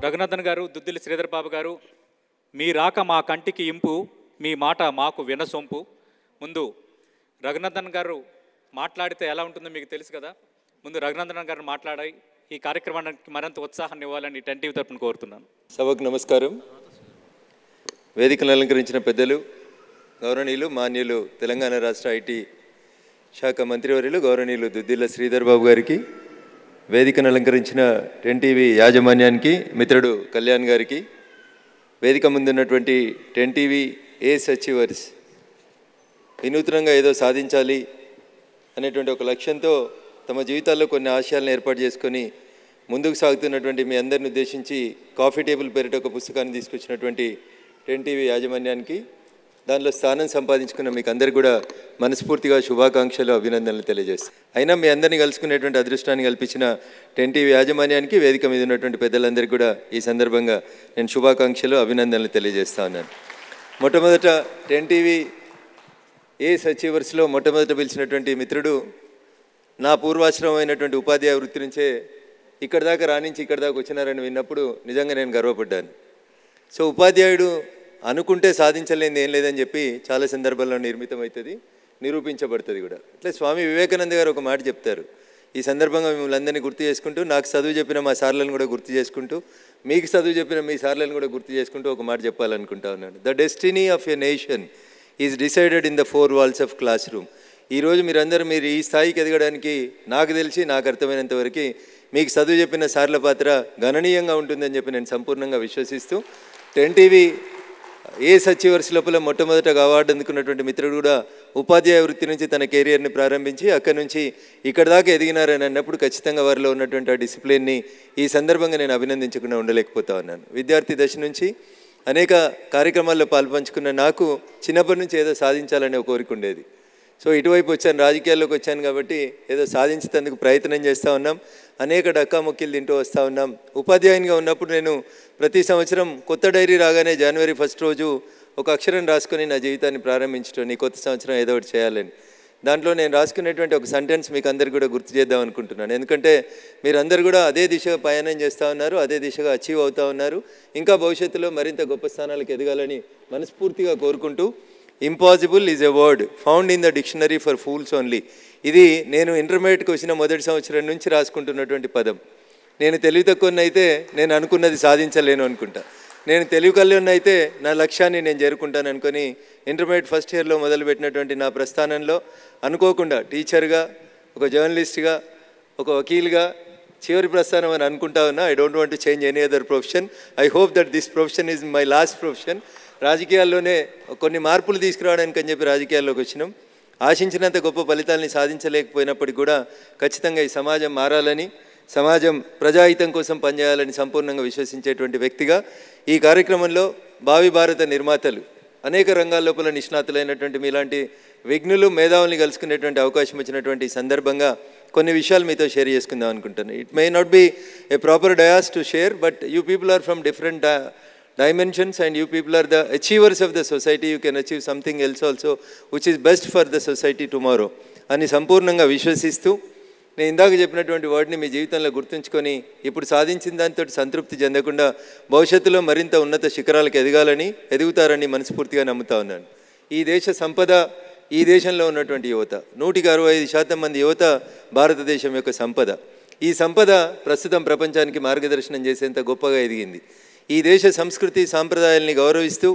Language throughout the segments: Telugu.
రఘునందన్ గారు, దుద్దిలి శ్రీధర్ బాబు గారు, మీ రాక మా కంటికి ఇంపు, మీ మాట మాకు వినసొంపు. ముందు రఘునందన్ గారు మాట్లాడితే ఎలా ఉంటుందో మీకు తెలుసు కదా. ముందు రఘునందన్ గారు మాట్లాడి ఈ కార్యక్రమానికి మరింత ఉత్సాహాన్ని ఇవ్వాలని టెన్ టీవీ తరపున కోరుతున్నాను. సభకు నమస్కారం. వేదికను అలంకరించిన పెద్దలు, గౌరవనీయులు, మాన్యులు, తెలంగాణ రాష్ట్ర ఐటీ శాఖ మంత్రివర్యులు గౌరవనీయులు దుద్దిల్ల శ్రీధర్ బాబు గారికి, వేదికను అలంకరించిన టెన్ టీవీ యాజమాన్యానికి, మిత్రుడు కళ్యాణ్ గారికి, వేదిక ముందున్నటువంటి టెన్ టీవీ ఏస్ అచీవర్స్, వినూత్నంగా ఏదో సాధించాలి అనేటువంటి ఒక లక్ష్యంతో తమ జీవితాల్లో కొన్ని ఆశయాలను ఏర్పాటు చేసుకొని ముందుకు సాగుతున్నటువంటి మీ అందరిని ఉద్దేశించి కాఫీ టేబుల్ పేరిట ఒక పుస్తకాన్ని తీసుకొచ్చినటువంటి టెన్ టీవీ యాజమాన్యానికి, దానిలో స్థానం సంపాదించుకున్న మీకు అందరికీ కూడా మనస్ఫూర్తిగా శుభాకాంక్షలు, అభినందనలు తెలియజేస్తాను. అయినా మీ అందరినీ కలుసుకునేటువంటి అదృష్టాన్ని కల్పించిన టెన్ టీవీ యాజమాన్యానికి, వేదిక మీద ఉన్నటువంటి పెద్దలందరికీ కూడా ఈ సందర్భంగా నేను శుభాకాంక్షలు, అభినందనలు తెలియజేస్తా ఉన్నాను. మొట్టమొదట టెన్ టీవీ ఏస్ అచీవర్స్లో మొట్టమొదట పిలిచినటువంటి మిత్రుడు నా పూర్వాశ్రమం అయినటువంటి ఉపాధ్యాయ వృత్తి నుంచే ఇక్కడ దాకా రాణించి ఇక్కడ దాకా వచ్చినారని విన్నప్పుడు నిజంగా నేను గర్వపడ్డాను. సో ఉపాధ్యాయుడు అనుకుంటే సాధించలేనిది ఏం లేదని చెప్పి చాలా సందర్భాల్లో నిర్మితమవుతుంది, నిరూపించబడుతుంది కూడా. అట్లే స్వామి వివేకానంద గారు ఒక మాట చెప్తారు. ఈ సందర్భంగా మిమ్మల్ని అందరినీ గుర్తు చేసుకుంటూ, నాకు చదువు చెప్పిన మా సార్లను కూడా గుర్తు చేసుకుంటూ, మీకు చదువు చెప్పిన మీ సార్లను కూడా గుర్తు చేసుకుంటూ ఒక మాట చెప్పాలనుకుంటా ఉన్నాను. The destiny of a nation is decided in the 4 walls of class room. ఈరోజు మీరు ఈ స్థాయికి ఎదగడానికి నాకు తెలిసి, నాకు అర్థమైనంత వరకు మీకు చదువు చెప్పిన సార్ల పాత్ర గణనీయంగా ఉంటుందని చెప్పి నేను సంపూర్ణంగా విశ్వసిస్తూ, టెన్ టీవీ ఏస్ అచీవర్స్ లోపల మొట్టమొదటగా అవార్డు అందుకున్నటువంటి మిత్రుడు కూడా ఉపాధ్యాయ వృత్తి నుంచి తన కెరియర్ని ప్రారంభించి అక్కడి నుంచి ఇక్కడ దాకా ఎదిగినారని అన్నప్పుడు ఖచ్చితంగా వారిలో ఉన్నటువంటి ఆ డిసిప్లిన్ని ఈ సందర్భంగా నేను అభినందించకుండా ఉండలేకపోతా ఉన్నాను. విద్యార్థి దశ నుంచి అనేక కార్యక్రమాల్లో పాల్పంచుకున్న నాకు చిన్నప్పటి నుంచి ఏదో సాధించాలనే ఒక కోరిక ఉండేది. సో ఇటువైపు వచ్చాను, రాజకీయాల్లోకి వచ్చాను కాబట్టి ఏదో సాధించేందుకు ప్రయత్నం చేస్తూ ఉన్నాం, అనేక డక్కాముక్కీలు తింటూ వస్తూ ఉన్నాం. ఉపాధ్యాయునిగా ఉన్నప్పుడు నేను ప్రతి సంవత్సరం కొత్త డైరీ రాగానే January 1st రోజు ఒక అక్షరం రాసుకొని నా జీవితాన్ని ప్రారంభించడం, ఈ కొత్త సంవత్సరం ఏదో ఒకటి చేయాలని. దాంట్లో నేను రాసుకునేటువంటి ఒక సెంటెన్స్ మీకు అందరికీ కూడా గుర్తు చేద్దాం అనుకుంటున్నాను. ఎందుకంటే మీరందరూ కూడా అదే దిశగా పయనం చేస్తూ ఉన్నారు, అదే దిశగా అచీవ్ అవుతూ ఉన్నారు. ఇంకా భవిష్యత్తులో మరింత గొప్ప స్థానాలకు ఎదగాలని మనస్ఫూర్తిగా కోరుకుంటూ, impossible is a word found in the dictionary for fools only. ఇది నేను ఇంటర్మీడియట్కి వచ్చిన మొదటి సంవత్సరం నుంచి రాసుకుంటున్నటువంటి పదం. నేను తెలివి తక్కువనైతే నేను అనుకున్నది సాధించలేను అనుకుంటా, నేను తెలివి కళ్ళున్నైతే నా లక్ష్యాన్ని నేను చేరుకుంటాను అనుకొని ఇంటర్మీడియట్ ఫస్ట్ ఇయర్లో మొదలుపెట్టినటువంటి నా ప్రస్థానంలో అనుకోకుండా టీచర్గా, ఒక జర్నలిస్ట్గా, ఒక వకీల్గా చివరి ప్రస్థానం అని అనుకుంటా ఉన్నా. I don't want to change any other profession. I hope that this profession is my last profession. రాజకీయాల్లోనే కొన్ని మార్పులు తీసుకురావడానికి అని చెప్పి రాజకీయాల్లోకి వచ్చినాం. ఆశించినంత గొప్ప ఫలితాలని సాధించలేకపోయినప్పటికీ కూడా ఖచ్చితంగా ఈ సమాజం మారాలని, సమాజం ప్రజాహితం కోసం పనిచేయాలని సంపూర్ణంగా విశ్వసించేటువంటి వ్యక్తిగా ఈ కార్యక్రమంలో భావి భారత నిర్మాతలు, అనేక రంగాల లోపల నిష్ణాతులైనటువంటి మీలాంటి విఘ్నులు, మేధావుల్ని కలుసుకునేటువంటి అవకాశం వచ్చినటువంటి సందర్భంగా కొన్ని విషయాలు మీతో షేర్ చేసుకుందాం అనుకుంటున్నాను. It may not be a proper dais to share, but you people are from different dimensions and you people are the achievers of the society. You can achieve something else also which is best for the society tomorrow అని సంపూర్ణంగా విశ్వసిస్తూ, నేను ఇందాక చెప్పినటువంటి వర్డ్ని మీ జీవితంలో గుర్తుంచుకొని ఇప్పుడు సాధించిన దాంతో సంతృప్తి చెందకుండా భవిష్యత్తులో మరింత ఉన్నత శిఖరాలకు ఎదుగుతారని మనస్ఫూర్తిగా నమ్ముతా ఉన్నాను. ఈ దేశ సంపద, ఈ దేశంలో ఉన్నటువంటి యువత, 165% మంది యువత భారతదేశం యొక్క సంపద. ఈ సంపద ప్రస్తుతం ప్రపంచానికి మార్గదర్శనం చేసేంత గొప్పగా ఎదిగింది. ఈ దేశ సంస్కృతి సాంప్రదాయాల్ని గౌరవిస్తూ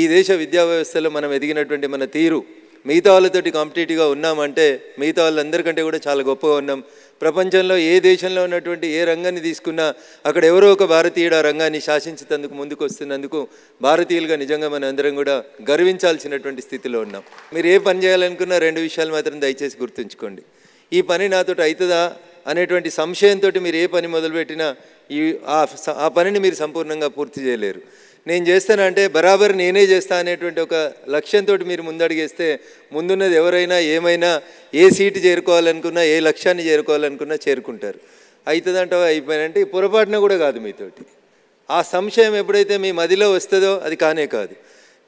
ఈ దేశ విద్యా వ్యవస్థలో మనం ఎదిగినటువంటి మన తీరు మిగతా వాళ్ళతోటి కాంపిటేటివ్గా ఉన్నామంటే మిగతా వాళ్ళందరికంటే కూడా చాలా గొప్పగా ఉన్నాం. ప్రపంచంలో ఏ దేశంలో ఉన్నటువంటి ఏ రంగాన్ని తీసుకున్నా అక్కడ ఎవరో ఒక భారతీయుడు ఆ రంగాన్ని శాసించేందుకు ముందుకు వస్తున్నందుకు భారతీయులుగా నిజంగా మన అందరం కూడా గర్వించాల్సినటువంటి స్థితిలో ఉన్నాం. మీరు ఏ పని చేయాలనుకున్నా 2 విషయాలు మాత్రం దయచేసి గుర్తుంచుకోండి. ఈ పని నాతోటి అవుతుందా అనేటువంటి సంశయంతో మీరు ఏ పని మొదలుపెట్టినా ఆ పనిని మీరు సంపూర్ణంగా పూర్తి చేయలేరు. నేను చేస్తానంటే బరాబర్ నేనే చేస్తా అనేటువంటి ఒక లక్ష్యంతో మీరు ముందడిగేస్తే ముందున్నది ఎవరైనా ఏమైనా, ఏ సీటు చేరుకోవాలనుకున్నా, ఏ లక్ష్యాన్ని చేరుకోవాలనుకున్నా చేరుకుంటారు. అవుతుందంటావా అయిపోయినంటే పొరపాటున కూడా కాదు. మీతోటి ఆ సంశయం ఎప్పుడైతే మీ మదిలో వస్తుందో అది కానే కాదు.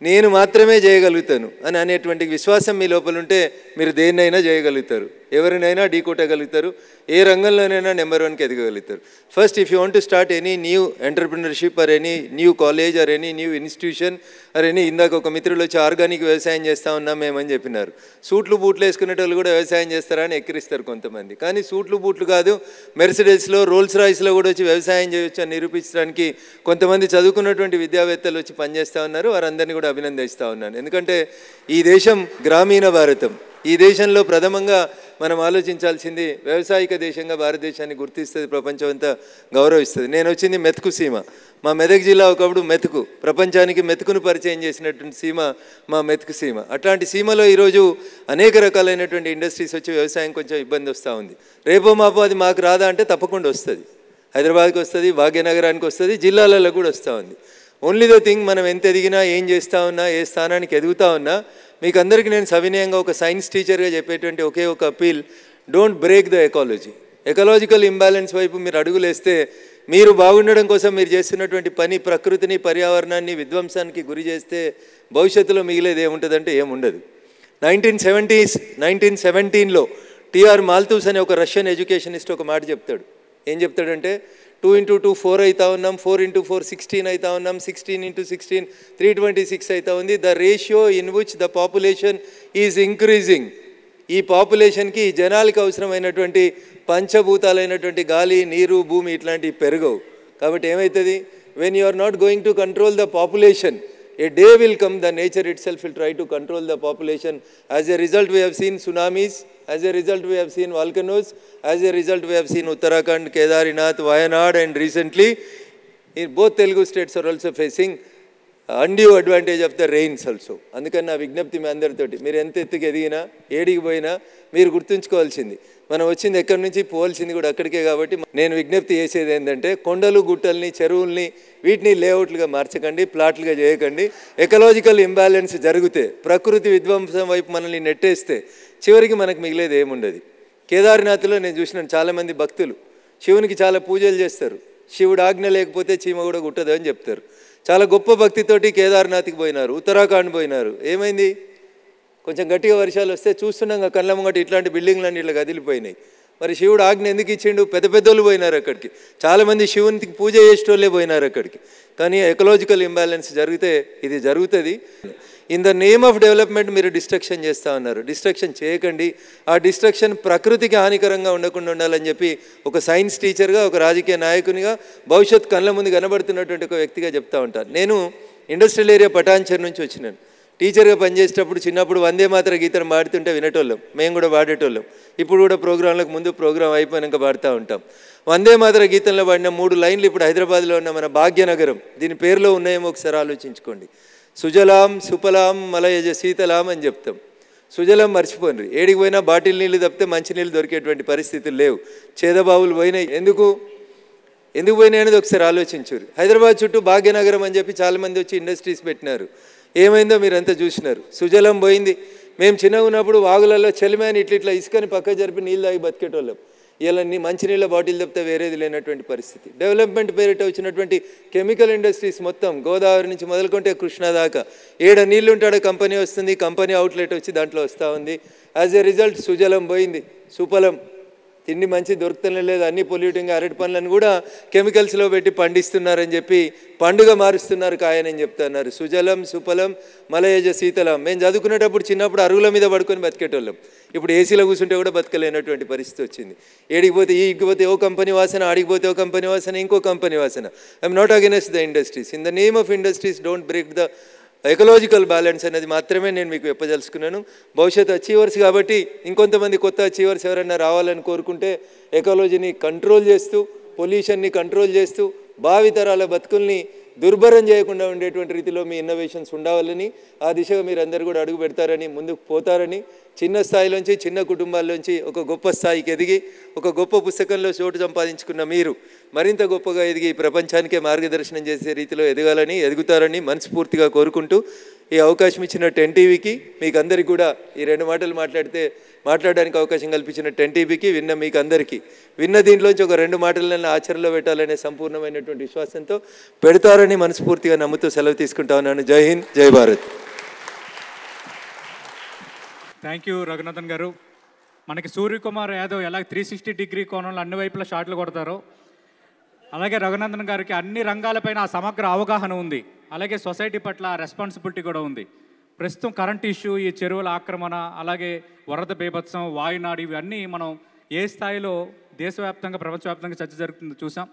నేను మాత్రమే చేయగలుగుతాను అని అనేటువంటి విశ్వాసం మీ లోపల ఉంటే మీరు దేన్నైనా చేయగలుగుతారు. ఎవరినైనా ఢీకొట్టగలుగుతారు, ఏ రంగంలోనైనా నెంబర్ 1కి ఎదగలుగుతారు. First if you want to start any new entrepreneurship or any new college or any new institution or any, ఇందాక ఒక మిత్రులు వచ్చి ఆర్గానిక్ వ్యవసాయం చేస్తూ ఉన్నాం మేమని చెప్పినారు. సూట్లు బూట్లు వేసుకునేటోళ్ళు కూడా వ్యవసాయం చేస్తారా అని ఎక్కిరిస్తారు కొంతమంది. కానీ సూట్లు బూట్లు కాదు, మెర్సిడెస్లో రోల్స్ రాయిస్లో కూడా వచ్చి వ్యవసాయం చేయొచ్చు అని నిరూపించడానికి కొంతమంది చదువుకున్నటువంటి విద్యావేత్తలు వచ్చి పనిచేస్తూ ఉన్నారు. వారందరినీ కూడా అభినందిస్తూ ఉన్నాను. ఎందుకంటే ఈ దేశం గ్రామీణ భారతం. ఈ దేశంలో ప్రథమంగా మనం ఆలోచించాల్సింది వ్యవసాయిక దేశంగా భారతదేశాన్ని గుర్తిస్తుంది, ప్రపంచం అంతా గౌరవిస్తుంది. నేను వచ్చింది మెతుకు సీమ. మా మెదక్ జిల్లా ఒకప్పుడు మెతుకు, ప్రపంచానికి మెతుకును పరిచయం చేసినటువంటి సీమ మా మెతుకు సీమ. అట్లాంటి సీమలో ఈరోజు అనేక రకాలైనటువంటి ఇండస్ట్రీస్ వచ్చి వ్యవసాయం కొంచెం ఇబ్బంది వస్తూ ఉంది. రేపో మాపో అది మాకు రాదా అంటే తప్పకుండా వస్తుంది. హైదరాబాద్కి వస్తుంది, భాగ్యనగరానికి వస్తుంది, జిల్లాలలో కూడా వస్తూ ఉంది. ఓన్లీ ద థింగ్ మనం ఎంత ఎదిగినా, ఏం చేస్తూ ఉన్నా, ఏ స్థానానికి ఎదుగుతూ ఉన్నా, మీకు అందరికీ నేను సవినయంగా ఒక సైన్స్ టీచర్గా చెప్పేటువంటి ఒకే ఒక appeal, don't break the ecology. Ecological imbalance వైపు మీరు అడుగులేస్తే, మీరు బాగుండడం కోసం మీరు చేస్తున్నటువంటి పని ప్రకృతిని, పర్యావరణాన్ని విధ్వంసానికి గురి చేస్తే భవిష్యత్తులో మిగిలేది ఏముంటుందంటే ఏముండదు. 1917లో టిఆర్ మాల్తూస్ అనే ఒక రష్యన్ ఎడ్యుకేషనిస్ట్ ఒక మాట చెప్తాడు. ఏం చెప్తాడంటే 2 into 2 4 అవుతా ఉన్నాం, 4 into 4 16 అవుతా ఉన్నాం, 16 into 16 326 అవుతా ఉంది. The ratio in which the population is increasing. ఈ పాపులేషన్కి, ఈ జనాలకి అవసరమైనటువంటి పంచభూతాలైనటువంటి గాలి, నీరు, భూమి ఇట్లాంటివి పెరగవు. కాబట్టి ఏమవుతుంది, when you are not going to control the population, a day will come, the nature itself will try to control the population. As a result, we have seen tsunamis, as a result we have seen volcanoes, as a result we have seen Uttarakhand, Kedarinath, Wayanad, and recently in both Telugu states are also facing undue advantage of the rains also. అందుకని నా విజ్ఞప్తి మీ అందరితోటి, మీరు ఎంత ఎత్తుకు ఎదిగినా, ఏడికి పోయినా మీరు గుర్తుంచుకోవాల్సింది, మనం వచ్చింది ఎక్కడి నుంచి, పోవాల్సింది కూడా అక్కడికే. కాబట్టి నేను విజ్ఞప్తి చేసేది ఏంటంటే, కొండలు, గుట్టల్ని, చెరువుల్ని వీటిని లేఅవుట్లుగా మార్చకండి, ప్లాట్లుగా చేయకండి. ఎకలాజికల్ ఇంబ్యాలెన్స్ జరిగితే, ప్రకృతి విధ్వంసం వైపు మనల్ని నెట్టేస్తే చివరికి మనకు మిగిలేది ఏముండదు. కేదార్నాథ్లో నేను చూసినాను, చాలామంది భక్తులు శివునికి చాలా పూజలు చేస్తారు. శివుడు ఆజ్ఞ లేకపోతే చీమ కూడా గుట్టదు అని చెప్తారు. చాలా గొప్ప భక్తితోటి కేదార్నాథ్కి పోయినారు, ఉత్తరాఖండ్ పోయినారు. ఏమైంది, కొంచెం గట్టిగా వర్షాలు వస్తే చూస్తున్నాం కళ్ళ ముంగట ఇట్లాంటి బిల్డింగ్లన్నీ ఇట్లా కదిలిపోయినాయి. మరి శివుడు ఆజ్ఞ ఎందుకు ఇచ్చిండు? పెద్ద పెద్దోళ్ళు పోయినారు అక్కడికి, చాలామంది శివునికి పూజ చేసేటోళ్ళే పోయినారు అక్కడికి. కానీ ఎకలాజికల్ ఇంబ్యాలెన్స్ జరిగితే ఇది జరుగుతుంది. In the name of development మీరు డిస్ట్రక్షన్ చేస్తూ ఉన్నారు. డిస్ట్రక్షన్ చేయకండి. ఆ డిస్ట్రక్షన్ ప్రకృతికి హానికరంగా ఉండకుండా ఉండాలని చెప్పి ఒక సైన్స్ టీచర్గా, ఒక రాజకీయ నాయకునిగా, భవిష్యత్ కళ్ళ ముందు కనబడుతున్నటువంటి ఒక వ్యక్తిగా చెప్తా ఉంటాను. నేను ఇండస్ట్రియల్ ఏరియా పటాన్చెరు నుంచి వచ్చినాను. టీచర్గా పనిచేసేటప్పుడు చిన్నప్పుడు వందే మాత్ర గీతం పాడుతుంటే వినేటోళ్ళం, మేము కూడా పాడేటోళ్ళం. ఇప్పుడు కూడా ప్రోగ్రాంలకు ముందు, ప్రోగ్రాం అయిపోయాక పాడుతూ ఉంటాం. వందే మాత్ర గీతంలో పాడిన 3 లైన్లు ఇప్పుడు హైదరాబాద్లో ఉన్న మన భాగ్యనగరం, దీని పేరులో ఉన్నాయేమో ఒకసారి ఆలోచించుకోండి. సుజలాం సుఫలాం మలయజ శీతలాం అని చెప్తాం. సుజలం మర్చిపోండి, ఏడికి పోయినా బాటిల్ నీళ్ళు తప్పితే మంచినీళ్ళు దొరికేటువంటి పరిస్థితులు లేవు. చేదబావులు పోయినాయి. ఎందుకు పోయినాయి అనేది ఒకసారి ఆలోచించారు. హైదరాబాద్ చుట్టూ భాగ్యనగరం అని చెప్పి చాలామంది వచ్చి ఇండస్ట్రీస్ పెట్టినారు. ఏమైందో మీరంతా చూసినారు. సుజలం పోయింది. మేము చిన్నగా ఉన్నప్పుడు వాగులలో చెలిమేని ఇట్లా ఇసుకని పక్క జరిపి నీళ్ళు తాగి బతికేటోళ్ళం. ఇలా మంచినీళ్ళ బాటిల్ తప్పితే వేరేది లేనటువంటి పరిస్థితి. డెవలప్మెంట్ పేరిట వచ్చినటువంటి కెమికల్ ఇండస్ట్రీస్ మొత్తం గోదావరి నుంచి మొదలుకుంటే కృష్ణా దాకా, ఏడ నీళ్ళు ఉంటాడో కంపెనీ వస్తుంది, కంపెనీ అవుట్లెట్ వచ్చి దాంట్లో వస్తూ ఉంది. యాజ్ ఎ రిజల్ట్ సుజలం పోయింది, సుఫలం, తిండి మంచి దొరుకుతూనే లేదు. అన్ని పొల్యూటింగ్ అరటి పండ్లను కూడా కెమికల్స్లో పెట్టి పండిస్తున్నారని చెప్పి పండుగ మారుస్తున్నారు కాయనని చెప్తున్నారు. సుజలం సుఫలం మలయజ శీతలం. మేము చదువుకునేటప్పుడు చిన్నప్పుడు అరుగుల మీద పడుకొని బతికేటోళ్ళం. ఇప్పుడు ఏసీలో కూర్చుంటే కూడా బతకలేనటువంటి పరిస్థితి వచ్చింది. ఏడికిపోతే ఈగిపోతే ఓ కంపెనీ వాసన, ఆడికిపోతే ఓ కంపెనీ వాసన, ఇంకో కంపెనీ వాసన. I'm not against the industries. In the name of industries don't break the ecological balance అనేది మాత్రమే నేను మీకు చెప్పదలుచుకున్నాను. భవిష్యత్ అచీవర్స్ కాబట్టి ఇంకొంతమంది కొత్త అచీవర్స్ ఎవరైనా రావాలని కోరుకుంటే ఎకాలజీని కంట్రోల్ చేస్తూ, పొల్యూషన్ని కంట్రోల్ చేస్తూ, భావితరాల బతుకుల్ని దుర్భరం చేయకుండా ఉండేటువంటి రీతిలో మీ ఇన్నోవేషన్స్ ఉండాలని, ఆ దిశగా మీరు అందరూ కూడా అడుగు పెడతారని, ముందుకు పోతారని, చిన్న స్థాయిలోంచి, చిన్న కుటుంబాల్లోంచి ఒక గొప్ప స్థాయికి ఎదిగి, ఒక గొప్ప పుస్తకంలో చోటు సంపాదించుకున్న మీరు మరింత గొప్పగా ఎదిగి ప్రపంచానికే మార్గదర్శనం చేసే రీతిలో ఎదగాలని, ఎదుగుతారని మనస్ఫూర్తిగా కోరుకుంటూ, ఈ అవకాశం ఇచ్చిన 10 టీవీకి, మీకు అందరికీ కూడా ఈ 2 మాటలు మాట్లాడడానికి అవకాశం కల్పించిన 10 టీవీకి, విన్న మీకు అందరికీ, విన్న దీంట్లోంచి ఒక 2 మాటలను ఆచరణలో పెట్టాలనే సంపూర్ణమైనటువంటి విశ్వాసంతో పెడతారని మనస్ఫూర్తిగా నమ్ముతూ సెలవు తీసుకుంటా ఉన్నాను. జై హింద్, జై భారత్. థ్యాంక్ యూ రఘునాథన్ గారు. మనకి సూర్యకుమార్ యాదవ్ ఎలా 360 కోణంలో అన్ని వైపులా షాట్లు కొడతారో, అలాగే రఘునందన్ గారికి అన్ని రంగాలపైన ఆ సమగ్ర అవగాహన ఉంది. అలాగే సొసైటీ పట్ల రెస్పాన్సిబిలిటీ కూడా ఉంది. ప్రస్తుతం కరెంట్ ఇష్యూ, ఈ చెరువుల ఆక్రమణ, అలాగే వరద బీభత్సం, వాయునాడు, ఇవన్నీ మనం ఏ స్థాయిలో దేశవ్యాప్తంగా ప్రపంచవ్యాప్తంగా చర్చ జరుగుతుందో చూసాం.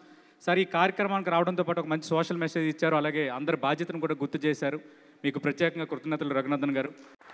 సార్, ఈ కార్యక్రమానికి రావడంతో పాటు ఒక మంచి సోషల్ మెసేజ్ ఇచ్చారు. అలాగే అందరి బాధ్యతను కూడా గుర్తు చేశారు. మీకు ప్రత్యేకంగా కృతజ్ఞతలు రఘునందన్ గారు.